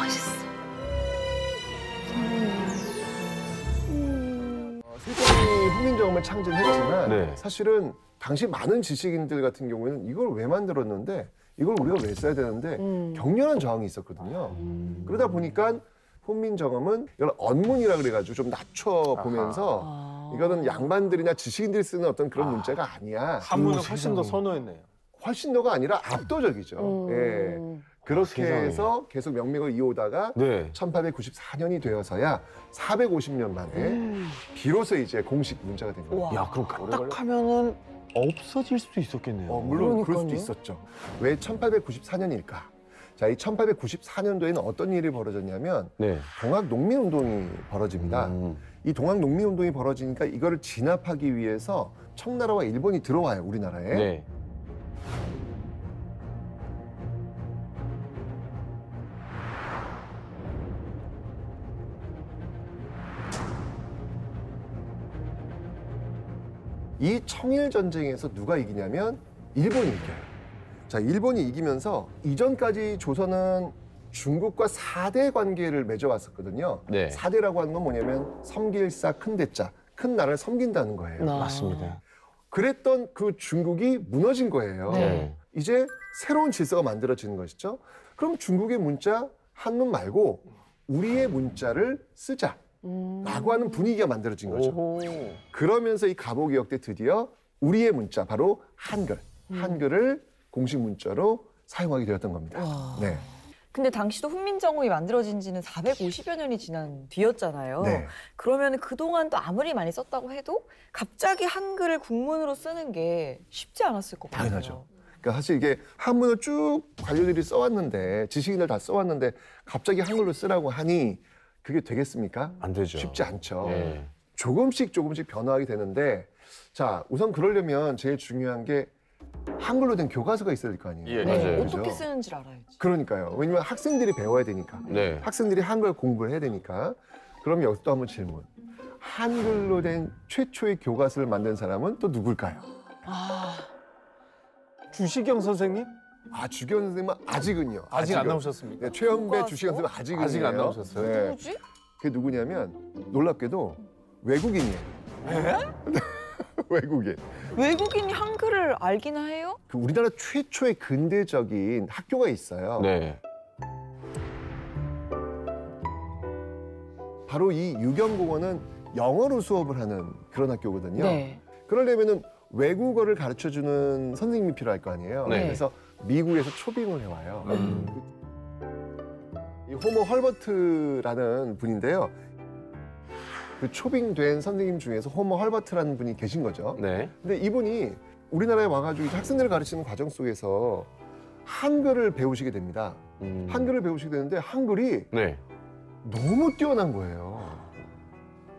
맛있어. 세종이 훈민정음을 창제했지만 네. 사실은 당시 많은 지식인들 같은 경우에는 이걸 왜 만들었는데 이걸 우리가 왜 써야 되는데 격렬한 저항이 있었거든요. 그러다 보니까 훈민정음은 이걸 언문이라 그래가지고 좀 낮춰보면서 이거는 양반들이나 지식인들이 쓰는 어떤 그런 문자가 아니야. 한문을 훨씬 더 선호했네요. 훨씬 더가 아니라 압도적이죠. 예. 그렇게 해서 계속 명맥을 이어오다가 네. 1894년이 되어서야 450년 만에 비로소 이제 공식 문자가 된 거예요. 야, 그럼 까딱하면은 없어질 수도 있었겠네요. 물론 그럴 수도 있었죠. 왜 1894년일까? 자, 이 1894년도에는 어떤 일이 벌어졌냐면 네. 동학농민운동이 벌어집니다. 이 동학농민운동이 벌어지니까 이거를 진압하기 위해서 청나라와 일본이 들어와요, 우리나라에. 네. 이 청일전쟁에서 누가 이기냐면 일본이 이겨요. 자, 일본이 이기면서 이전까지 조선은 중국과 4대 관계를 맺어왔었거든요. 네. 4대라고 하는 건 뭐냐면 섬길사 큰 대자, 큰 나라를 섬긴다는 거예요. 맞습니다. 그랬던 그 중국이 무너진 거예요. 네. 이제 새로운 질서가 만들어지는 것이죠. 그럼 중국의 문자 한문 말고 우리의 문자를 쓰자. 라고 하는 분위기가 만들어진 거죠. 오호. 그러면서 이 갑오개혁 때 드디어 우리의 문자, 바로 한글을 공식 문자로 사용하게 되었던 겁니다. 네. 근데 당시도 훈민정음이 만들어진 지는 450여 년이 지난 뒤였잖아요. 네. 그러면 그동안 또 아무리 많이 썼다고 해도 갑자기 한글을 국문으로 쓰는 게 쉽지 않았을 것 같아요. 당연하죠. 그러니까 사실 이게 한문을 쭉 관료들이 써왔는데, 지식인들 다 써왔는데 갑자기 한글로 쓰라고 하니 그게 되겠습니까? 안 되죠. 쉽지 않죠. 네. 조금씩 변화하게 되는데, 자, 우선 그러려면 제일 중요한 게 한글로 된 교과서가 있어야 될 거 아니에요. 예, 네, 맞아요. 어떻게 쓰는지를 알아야지. 그러니까요. 왜냐면 학생들이 배워야 되니까. 네. 학생들이 한글 공부를 해야 되니까. 그럼 여기서 또 한번 질문. 한글로 된 최초의 교과서를 만든 사람은 또 누굴까요? 주시경 선생님? 주기현 선생님은 아직은요. 아직 안 아직은. 나오셨습니까? 네, 최영배, 교과서? 주시경 선생님 아직은요. 아직 안 나오셨어요? 네. 누구지? 그게 누구냐면 놀랍게도 외국인이에요. 외국인. 외국인이 한글을 알기나 해요? 그 우리나라 최초의 근대적인 학교가 있어요. 네. 바로 이 유경공원은 영어로 수업을 하는 그런 학교거든요. 네. 그러려면은 외국어를 가르쳐주는 선생님이 필요할 거 아니에요. 네. 그래서 미국에서 초빙을 해와요. 이 호모 헐버트라는 분인데요. 그 초빙된 선생님 중에서 호모 헐버트라는 분이 계신 거죠. 네. 근데 이분이 우리나라에 와가지고 학생들을 가르치는 과정 속에서 한글을 배우시게 됩니다. 한글을 배우시게 되는데 한글이 네. 너무 뛰어난 거예요.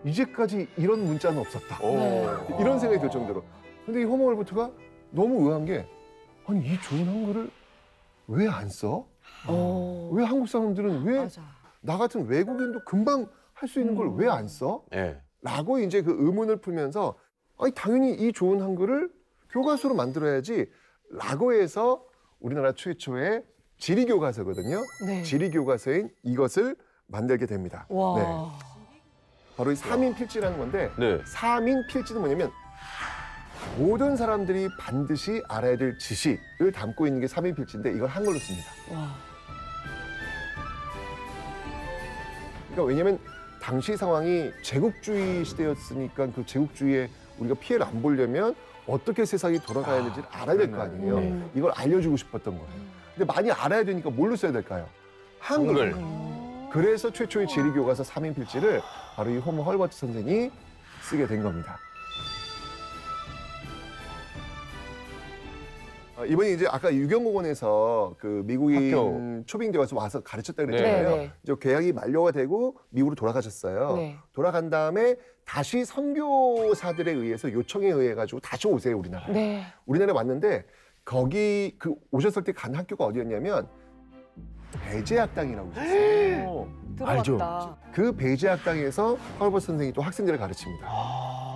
이제까지 이런 문자는 없었다. 오. 이런 생각이 들 정도로. 근데 이 호모 헐버트가 너무 의아한 게, 아니 이 좋은 한글을 왜 안 써? 왜 한국 사람들은 왜 맞아. 나 같은 외국인도 금방 할 수 있는 걸 왜 안 써? 네. 라고 이제 그 의문을 풀면서, 아니 당연히 이 좋은 한글을 교과서로 만들어야지 라고 해서 우리나라 최초의 지리교과서거든요. 네. 지리교과서인 이것을 만들게 됩니다. 와. 네. 바로 이 사민필지라는 건데, 네. 사민필지는 뭐냐면 모든 사람들이 반드시 알아야 될 지식을 담고 있는 게 사민필지인데 이걸 한글로 씁니다. 와. 그러니까 왜냐면 당시 상황이 제국주의 시대였으니까 그 제국주의에 우리가 피해를 안 보려면 어떻게 세상이 돌아가야 되는지를 알아야 될 거 아니에요. 이걸 알려주고 싶었던 거예요. 근데 많이 알아야 되니까 뭘로 써야 될까요? 한글. 그래서 최초의 지리교과서 사민필지를 바로 이 호모 헐버트 선생이 쓰게 된 겁니다. 이번에 이제 아까 유경공원에서 그 미국인 학교. 초빙대 와서 가르쳤다 그랬잖아요. 네, 네. 이제 계약이 만료가 되고 미국으로 돌아가셨어요. 네. 돌아간 다음에 다시 선교사들에 의해서 요청에 의해 가지고 다시 오세요, 우리나라에. 네. 우리나라에 왔는데 거기 그 오셨을 때 간 학교가 어디였냐면 배제학당이라고 있었어요. 들어갔다. 그 배제학당에서 헐버트 선생이 또 학생들을 가르칩니다.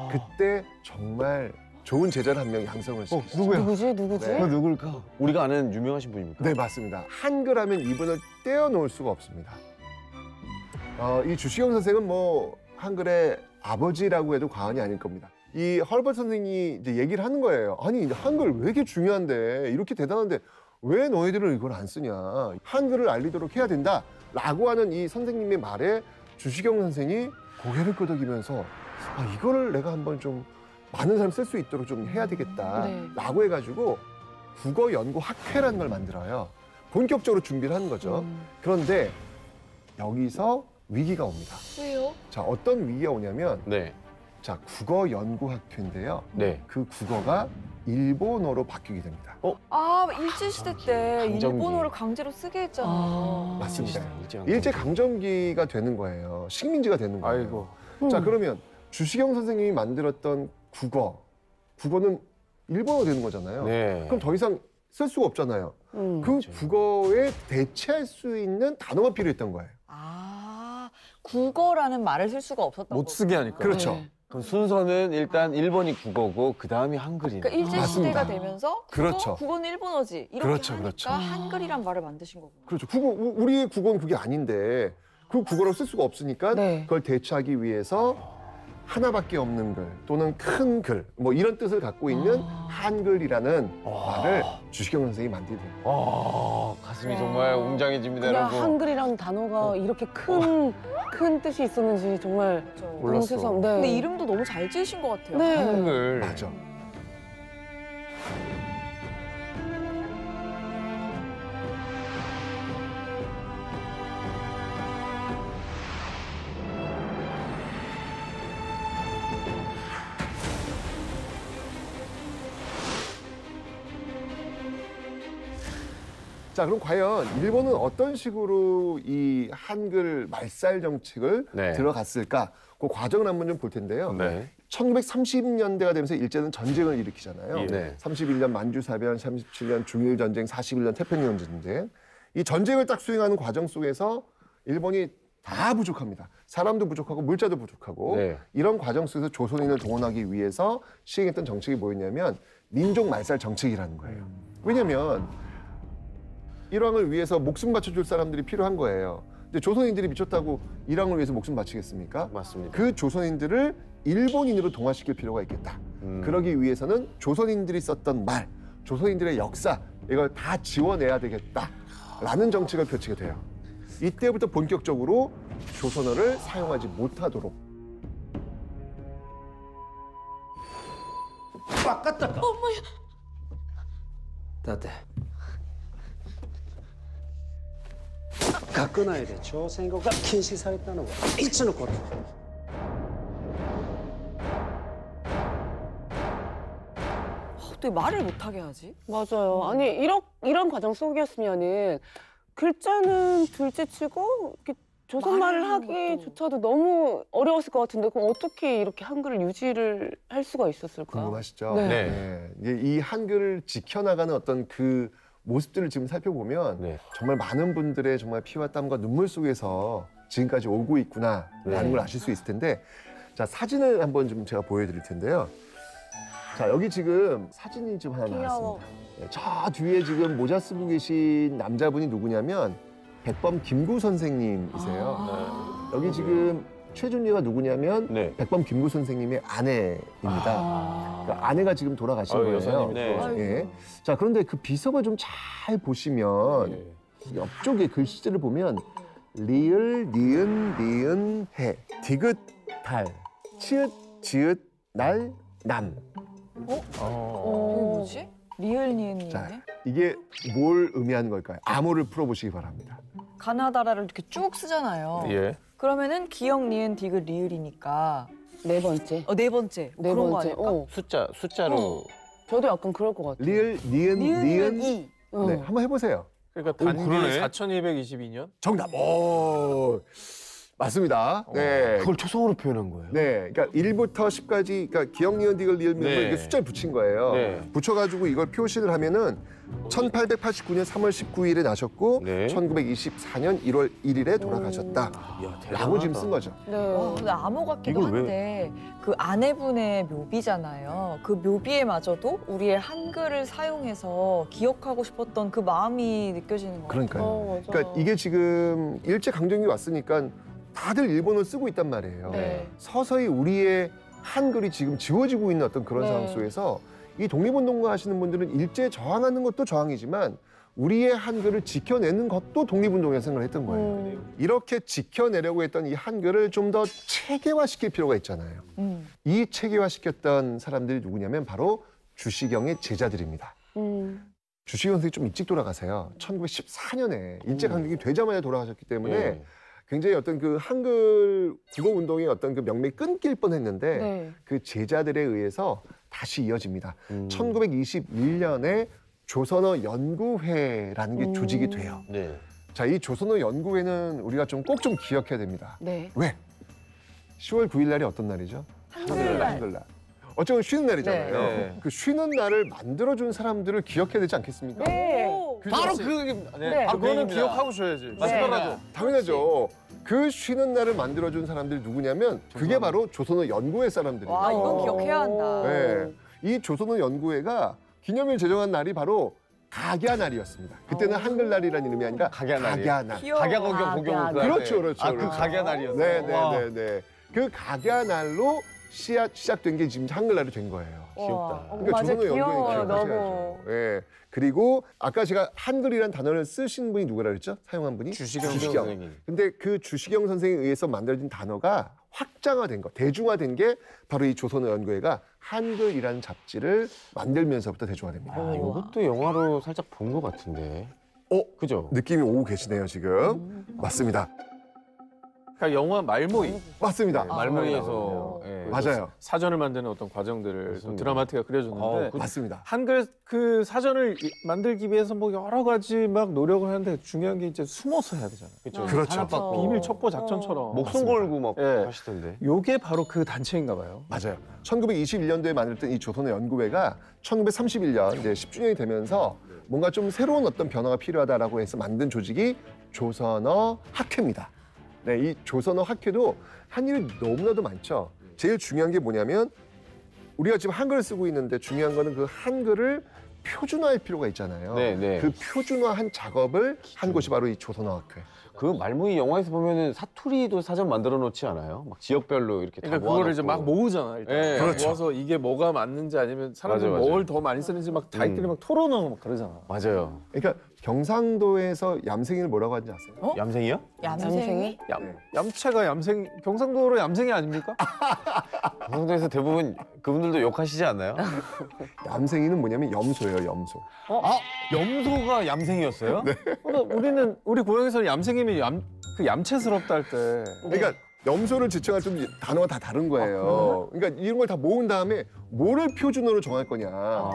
그때 정말 좋은 제자를 한 명 양성을 시켰어요. 누구지? 누구지? 네. 누굴까? 우리가 아는 유명하신 분입니까? 네, 맞습니다. 한글 하면 이분을 떼어놓을 수가 없습니다. 이 주시경 선생은 뭐 한글의 아버지라고 해도 과언이 아닐 겁니다. 이 헐버트 선생이 이제 얘기를 하는 거예요. 아니 한글 왜 이렇게 중요한데 이렇게 대단한데 왜 너희들은 이걸 안 쓰냐? 한글을 알리도록 해야 된다라고 하는 이 선생님의 말에 주시경 선생이 고개를 끄덕이면서 이거를 내가 한번 좀 많은 사람 쓸 수 있도록 좀 해야 되겠다라고 해가지고 국어연구학회라는 걸 만들어요. 본격적으로 준비를 하는 거죠. 그런데 여기서 위기가 옵니다. 왜요? 자, 어떤 위기가 오냐면 네. 자, 국어연구학회인데요. 네. 그 국어가 일본어로 바뀌게 됩니다. 아, 일제시대 때 강점기. 일본어를 강제로 쓰게 했잖아요. 맞습니다. 일제강점기. 일제강점기가 되는 거예요. 식민지가 되는 거예요. 아이고. 자, 그러면 주시경 선생님이 만들었던 국어는 일본어 되는 거잖아요. 네. 그럼 더 이상 쓸 수가 없잖아요. 그 그렇죠. 국어에 대체할 수 있는 단어가 필요했던 거예요. 아, 국어라는 말을 쓸 수가 없었던 못 거죠. 쓰게 하니까. 그렇죠. 네. 그럼 순서는 일단 일본이 국어고 그 다음이 한글이네. 그러니까 일제시대가 맞습니다. 되면서 그렇죠. 국어는 일본어지. 이렇게 그렇죠, 하니까 그렇죠. 한글이란 말을 만드신 거구나. 그렇죠. 우리의 국어는 그게 아닌데 그 국어를 쓸 수가 없으니까 그걸 대체하기 위해서 하나밖에 없는 글 또는 큰 글 뭐 이런 뜻을 갖고 있는 한글이라는 말을 주시경 선생이 만들게 돼요. 가슴이 정말 웅장해집니다, 그냥 여러분. 한글이라는 단어가 이렇게 큰 뜻이 있었는지 정말 그렇죠. 너무 몰랐어. 세상. 네. 근데 이름도 너무 잘 지으신 것 같아요. 네. 한글. 맞아. 자, 그럼 과연 일본은 어떤 식으로 이 한글 말살 정책을 네. 들어갔을까? 그 과정을 한번 좀 볼 텐데요. 네. 1930년대가 되면서 일제는 전쟁을 일으키잖아요. 예. 네. 31년 만주사변, 37년 중일전쟁, 41년 태평양 전쟁. 이 전쟁을 딱 수행하는 과정 속에서 일본이 다 부족합니다. 사람도 부족하고 물자도 부족하고 네. 이런 과정 속에서 조선인을 동원하기 위해서 시행했던 정책이 뭐였냐면 민족 말살 정책이라는 거예요. 왜냐면 일왕을 위해서 목숨 바쳐줄 사람들이 필요한 거예요. 근데 조선인들이 미쳤다고 일왕을 위해서 목숨 바치겠습니까? 맞습니다. 그 조선인들을 일본인으로 동화시킬 필요가 있겠다. 그러기 위해서는 조선인들이 썼던 말, 조선인들의 역사 이걸 다 지워내야 되겠다라는 정책을 펼치게 돼요. 이때부터 본격적으로 조선어를 사용하지 못하도록.だって学内で朝鮮語が禁止されたのはいつのこと？ 어떻게 말을 못하게 하지? 맞아요. 아니 이런 과정 속이었으면은 글자는 둘째치고 이렇게 조선말을 말을 하는 것도. 하기조차도 너무 어려웠을 것 같은데 그럼 어떻게 이렇게 한글을 유지를 할 수가 있었을까? 궁금하시죠? 네. 네. 이제 이 한글을 지켜나가는 어떤 그 모습들을 지금 살펴보면 네. 정말 많은 분들의 정말 피와 땀과 눈물 속에서 지금까지 오고 있구나라는 네. 걸 아실 수 있을 텐데, 자, 사진을 한번 좀 제가 보여드릴 텐데요. 자, 여기 지금 사진이 좀 하나 귀여워. 나왔습니다. 네, 저 뒤에 지금 모자 쓰고 계신 남자분이 누구냐면 백범 김구 선생님이세요. 아. 여기 지금 최준리가 누구냐면 네. 백범 김구 선생님의 아내입니다. 아. 그러니까 아내가 지금 돌아가신 아유, 거예요. 여사님이 네. 돌아가신 예. 자, 그런데 그 비석을 좀 잘 보시면 네. 옆쪽에 글씨들을 보면 리을, 니은, 니은, 해, 디귿, 달, 치읓, 지읒, 날, 남. 이게 뭐지? 리을 니은 자, 니은네? 이게 뭘 의미하는 걸까요? 암호를 풀어보시기 바랍니다. 가나다라를 이렇게 쭉 쓰잖아요. 예. 그러면은 기역 니은 디귿 리을이니까 네 번째. 네 번째. 네 그런 거 번째. 아닐까? 숫자로. 저도 약간 그럴 것 같아요. 리을, 니은, 니은 니은. 이. 네, 한번 해보세요. 그러니까 단기 그러네. 4222년? 정답. 오, 맞습니다. 네. 그걸 초성으로 표현한 거예요. 네, 그러니까 1부터 10까지, 그러니까 기역, 니은, 디귿, 리을, 미음 네. 이렇게 숫자를 붙인 거예요. 네. 붙여가지고 이걸 표시를 하면은 1889년 3월 19일에 나셨고 네. 1924년 1월 1일에 돌아가셨다. 이야, 라고 지금 쓴 거죠. 네. 근데 암호 같기도 이걸 왜- 한데 그 아내분의 묘비잖아요. 그 묘비에마저도 우리의 한글을 사용해서 기억하고 싶었던 그 마음이 느껴지는 거예요. 그러니까요. 맞아. 그러니까 이게 지금 일제 강점기 왔으니까 다들 일본어를 쓰고 있단 말이에요. 네. 서서히 우리의 한글이 지금 지워지고 있는 어떤 그런 네. 상황 속에서 이 독립운동가 하시는 분들은 일제 저항하는 것도 저항이지만 우리의 한글을 지켜내는 것도 독립운동이라고 생각을 했던 거예요. 이렇게 지켜내려고 했던 이 한글을 좀 더 체계화시킬 필요가 있잖아요. 이 체계화시켰던 사람들이 누구냐면 바로 주시경의 제자들입니다. 주시경 선생님이 좀 일찍 돌아가세요. 1914년에 일제강점기 되자마자 돌아가셨기 때문에 네. 굉장히 어떤 그 한글 국어운동의 어떤 그 명맥이 끊길 뻔했는데 네. 그 제자들에 의해서 다시 이어집니다. 1921년에 조선어 연구회라는 게 조직이 돼요. 네. 자, 이 조선어 연구회는 우리가 좀 꼭 좀 기억해야 됩니다. 네. 왜? 10월 9일 날이 어떤 날이죠? 한글날. 어쩌면 쉬는 날이잖아요. 네. 그 쉬는 날을 만들어준 사람들을 기억해야 되지 않겠습니까? 네. 그죠? 바로 그 네. 그거는 기억하고 줘야지. 맞습니다. 당연하죠. 그 쉬는 날을 만들어준 사람들이 누구냐면 그게 바로 조선어 연구회 사람들이에요. 와, 이건 기억해야 한다. 네. 이 조선어 연구회가 기념일 제정한 날이 바로 각야 날이었습니다. 그때는 한글날이라는 이름이 아니라 각야 날이에요. 각야 날. 귀여워. 각야 공경 그렇죠, 그렇죠. 아, 그 그렇죠. 각야 날이었어요. 와. 네네네네. 그 각야 날로 시작된 게 지금 한글날이 된 거예요. 귀엽다. 와, 그러니까 맞아, 조선어 연구회 귀여워요, 기억하셔야죠. 너무. 예. 그리고 아까 제가 한글이라는 단어를 쓰신 분이 누구라 그랬죠? 사용한 분이? 주시경 주시경. 선생님. 근데 그 주시경 선생에 의해서 만들어진 단어가 확장화된 거, 대중화된 게 바로 이 조선어 연구회가 한글이라는 잡지를 만들면서부터 대중화됩니다. 아, 이것도 영화로 살짝 본 것 같은데. 그죠? 느낌이 오고 계시네요, 지금. 맞습니다. 그러니까 영화 말모이 맞습니다. 말모이에서 예. 맞아요. 사전을 만드는 어떤 과정들을 또 그렇습니다. 드라마틱하게 그려줬는데 맞습니다. 한글 그 사전을 만들기 위해서 뭐 여러 가지 막 노력을 하는데 중요한 게 이제 숨어서 해야 되잖아요. 그렇죠. 그렇죠. 탄압받고. 비밀 첩보 작전처럼. 목숨 걸고 막 예. 하시던데. 요게 바로 그 단체인가 봐요. 맞아요. 1921년도에 만들었던 이 조선어 연구회가 1931년 이제 10주년이 되면서 뭔가 좀 새로운 어떤 변화가 필요하다라고 해서 만든 조직이 조선어 학회입니다. 네, 이 조선어 학회도 한 일이 너무나도 많죠. 제일 중요한 게 뭐냐면 우리가 지금 한글을 쓰고 있는데 중요한 거는 그 한글을 표준화할 필요가 있잖아요. 네, 네. 그 표준화한 작업을 한 곳이 바로 이 조선어 학회. 그 말모이 영화에서 보면은 사투리도 사전 만들어 놓지 않아요? 막 지역별로 이렇게 다 그러니까 그거를 이제 모아놓고. 막 모으잖아. 일단 예. 막 그렇죠. 모아서 이게 뭐가 맞는지 아니면 사람들이 맞아요, 맞아요. 뭘 더 많이 쓰는지 막 다이들이 막 토론하고 막 그러잖아. 맞아요. 그러니까 경상도에서 얌생이를 뭐라고 하는지 아세요? 얌생이요? 얌생이? 얌체가 얌생 경상도로 얌생이 아닙니까? 경상도에서 대부분 그분들도 욕하시지 않나요? 얌생이는 뭐냐면 염소예요, 염소. 염소가 얌생이었어요? 네. 우리는 우리 고향에서는 얌생이면 그 얌체스럽다 할 때. 그러니까 염소를 지칭할 좀 단어가 다 다른 거예요. 그러니까 이런 걸 다 모은 다음에 뭐를 표준어로 정할 거냐.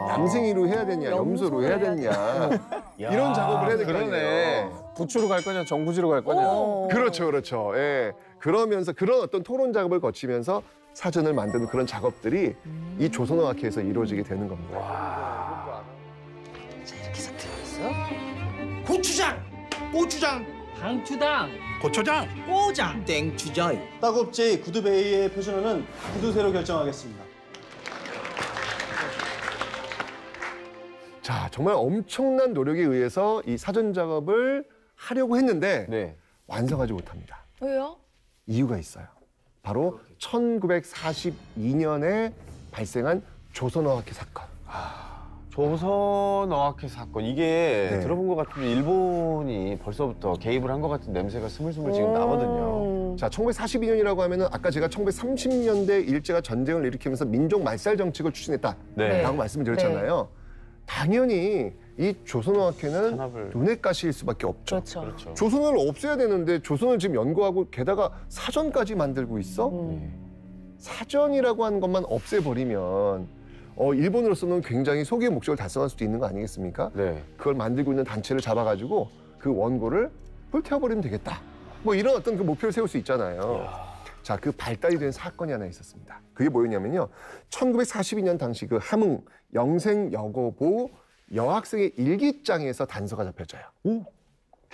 얌생이로 해야 되냐, 염소로 해야 되냐. 이런 작업을 해야 될 거 아니에요. 부추로 갈 거냐, 정부지로 갈 거냐. 그렇죠, 그렇죠. 예. 그러면서 그런 어떤 토론 작업을 거치면서 사전을 만드는 그런 작업들이 이 조선어학회에서 이루어지게 되는 겁니다. 고추장, 고추장, 당추당, 고추장, 꼬장, 땡추장. 따급제이 구두베이의 표준어는 구두쇠로 결정하겠습니다. 자, 정말 엄청난 노력에 의해서 이 사전 작업을 하려고 했는데 네. 완성하지 못합니다. 왜요? 이유가 있어요. 바로 1942년에 발생한 조선어학회 사건. 조선어학회 사건 이게 네. 들어본 것 같은데 일본이 벌써부터 개입을 한 것 같은 냄새가 스물스물 지금 나거든요. 자, 1942년이라고 하면은 아까 제가 1930년대 일제가 전쟁을 일으키면서 민족 말살 정책을 추진했다라고 네. 말씀을 드렸잖아요. 당연히 이 조선어학회는 탄압을. 눈에 가시일 수밖에 없죠. 그렇죠. 그렇죠. 조선어를 없애야 되는데 조선을 지금 연구하고 게다가 사전까지 만들고 있어? 사전이라고 하는 것만 없애버리면 일본으로서는 굉장히 소기의 목적을 달성할 수도 있는 거 아니겠습니까? 네. 그걸 만들고 있는 단체를 잡아가지고 그 원고를 불태워버리면 되겠다. 뭐 이런 어떤 그 목표를 세울 수 있잖아요. 자, 그 발달이 된 사건이 하나 있었습니다. 그게 뭐였냐면요. 1942년 당시 그 함흥 영생여고보 여학생의 일기장에서 단서가 잡혀져요.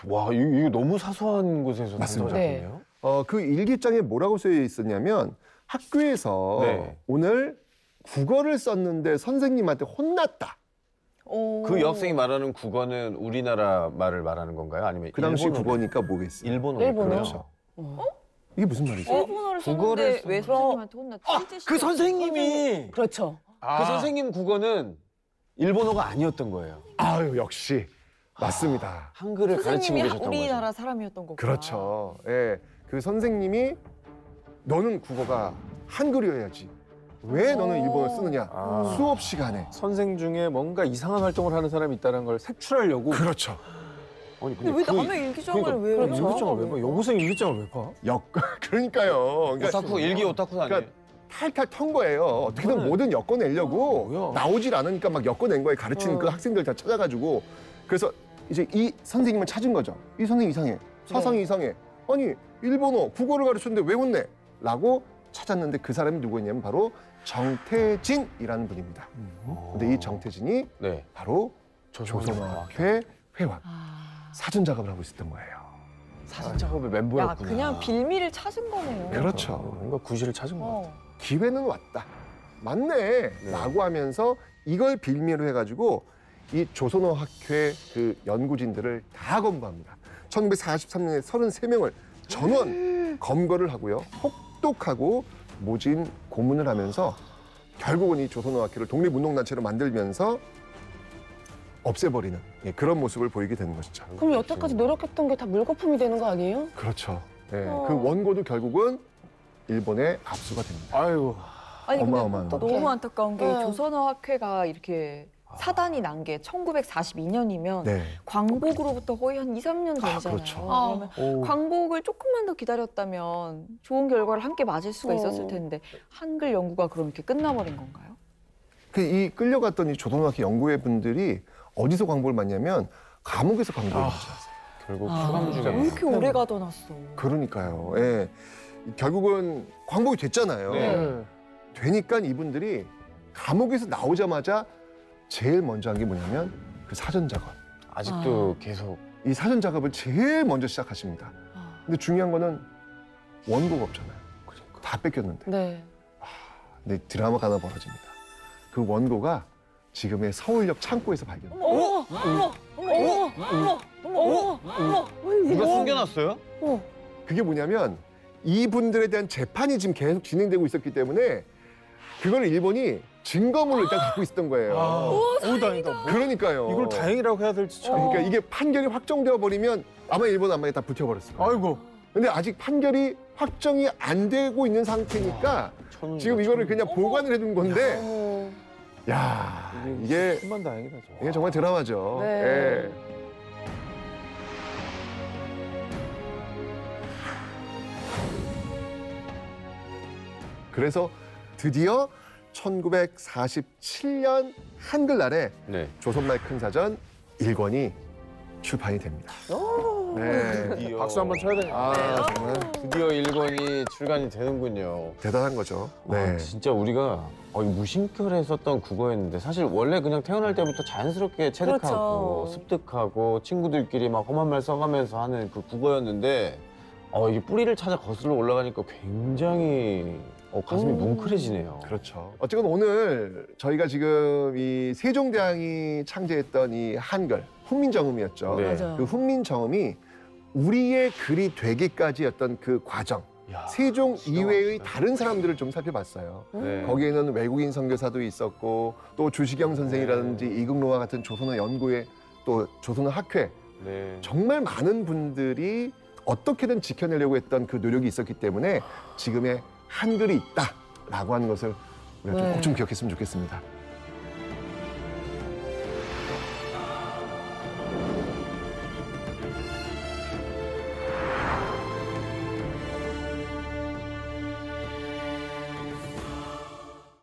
와, 이거 너무 사소한 곳에서 맞습니다. 단서가 잡히네요. 그 일기장에 뭐라고 쓰여 있었냐면 학교에서 네. 오늘 국어를 썼는데 선생님한테 혼났다. 그 여학생이 말하는 국어는 우리나라 말을 말하는 건가요? 아니면 그 당시 일본어? 국어니까 뭐겠어요? 일본어. 일본어요? 그렇죠. 이게 무슨 말이죠? 일본어를 국어를 썼는데 왜 선생님한테 혼났지? 그 선생님이 그렇죠. 그 선생님 국어는 일본어가 아니었던 거예요. 아유, 역시 맞습니다. 한글을 가르치고 선생님이 계셨던 우리나라 거죠. 사람이었던 거구나. 그렇죠. 예. 그 선생님이 너는 국어가 한글이어야지. 왜 너는 일본어를 쓰느냐? 아. 수업 시간에. 선생 중에 뭔가 이상한 활동을 하는 사람이 있다는 걸 색출하려고. 그렇죠. 아니, 근데 왜 남의 일기장을 그러니까 왜 그럼 일기장을 왜 봐? 여고생 일기장을 왜 봐? 그러니까요. 그러니까 오타쿠 일기 오타쿠 아니에요? 그러니까 탈탈 턴 거예요. 어떻게든 그거는- 뭐든 엮어내려고 뭐야. 나오질 않으니까 막 엮어낸 거예요. 가르치는 그 학생들 다 찾아가지고. 그래서 이제 이 선생님을 찾은 거죠. 이 선생님 이상해. 사상이 이상해. 아니 일본어, 국어를 가르쳤는데 왜 혼내? 라고 찾았는데 그 사람이 누구였냐면 바로 정태진이라는 분입니다. 근데 이 정태진이 네. 바로 조선어학회 회원. 사전 작업을 하고 있었던 거예요. 사진 작업의 야, 멤버였구나. 그냥 빌미를 찾은 거네요. 그렇죠. 뭔가 구실을 찾은 거 같아. 어. 기회는 왔다. 맞네. 라고 하면서 이걸 빌미로 해가지고 이 조선어학회 그 연구진들을 다 검거합니다. 1943년에 33명을 전원 검거를 하고요. 혹독하고 모진 고문을 하면서 결국은 이 조선어학회를 독립운동단체로 만들면서 없애버리는 그런 모습을 보이게 되는 것이죠. 그럼 여태까지 노력했던 게 다 물거품이 되는 거 아니에요? 그렇죠. 그 원고도 결국은 일본에 압수가 됩니다. 아유. 아니 근데 어마어마한 또 거죠. 너무 안타까운 게 네. 조선어학회가 이렇게 사단이 난 게 1942년이면 네. 광복으로부터 거의 한 2, 3년 전이잖아요. 그렇죠. 그러면 오. 광복을 조금만 더 기다렸다면 좋은 결과를 함께 맞을 수가 있었을 텐데 한글 연구가 그럼 이렇게 끝나버린 건가요? 이 끌려갔던 이 조선어학회 연구회 분들이 어디서 광고를 받냐면 감옥에서 광고를 받지 않았어요. 결국 아, 수감 중에 왜 이렇게 오래 가둬놨어? 그러니까요. 예. 결국은 광복이 됐잖아요. 네. 되니까 이분들이 감옥에서 나오자마자 제일 먼저 한 게 뭐냐면 그 사전 작업. 아직도 계속 이 사전 작업을 제일 먼저 시작하십니다. 아, 근데 중요한 거는 원고가 없잖아요. 다 뺏겼는데. 네. 근데 드라마가 하나 벌어집니다. 그 원고가 지금의 서울역 창고에서 발견. 어머, 어머, 어머, 어머, 어머, 어머, 누가 숨겨놨어요? 그게 뭐냐면 이분들에 대한 재판이 지금 계속 진행되고 있었기 때문에 그걸 일본이 증거물을 일단 갖고 있었던 거예요. 오, 다행이다. 그러니까요. 이걸 다행이라고 해야 될지 참. 그러니까 이게 판결이 확정되어 버리면 아마 일본 안방에 다 붙여버렸을 거예요. 아이고. 근데 아직 판결이 확정이 안 되고 있는 상태니까 지금 이거를 그냥 보관을 해둔 건데, 어. 야 이게 천만 다행이다. 저. 이게 정말 드라마죠. 네. 예. 그래서 드디어 1947년 한글날에 네. 조선말 큰사전 1권이 출판이 됩니다. 네. 드디어. 박수 한번 쳐야 되겠다. 아, 정말 드디어 1권이 출간이 되는군요. 대단한 거죠. 네. 아, 진짜 우리가 무심결에 썼던 국어였는데 사실 원래 그냥 태어날 때부터 자연스럽게 체득하고 그렇죠. 습득하고 친구들끼리 막 험한 말 써가면서 하는 그 국어였는데 이게 뿌리를 찾아 거슬러 올라가니까 굉장히 가슴이 뭉클해지네요. 그렇죠. 어쨌건 오늘 저희가 지금 이 세종대왕이 창제했던 이 한글, 훈민정음이었죠. 네. 맞아요. 그 훈민정음이 우리의 글이 되기까지 였던 그 과정, 야, 세종 기가 이외의 막히다. 다른 사람들을 좀 살펴봤어요. 네. 거기에는 외국인 선교사도 있었고 또 주시경 선생이라든지 이금로와 같은 조선어 연구회 또 조선어 학회 네. 정말 많은 분들이 어떻게든 지켜내려고 했던 그 노력이 있었기 때문에 지금의 한글이 있다라고 하는 것을 우리가 네. 꼭 좀 기억했으면 좋겠습니다.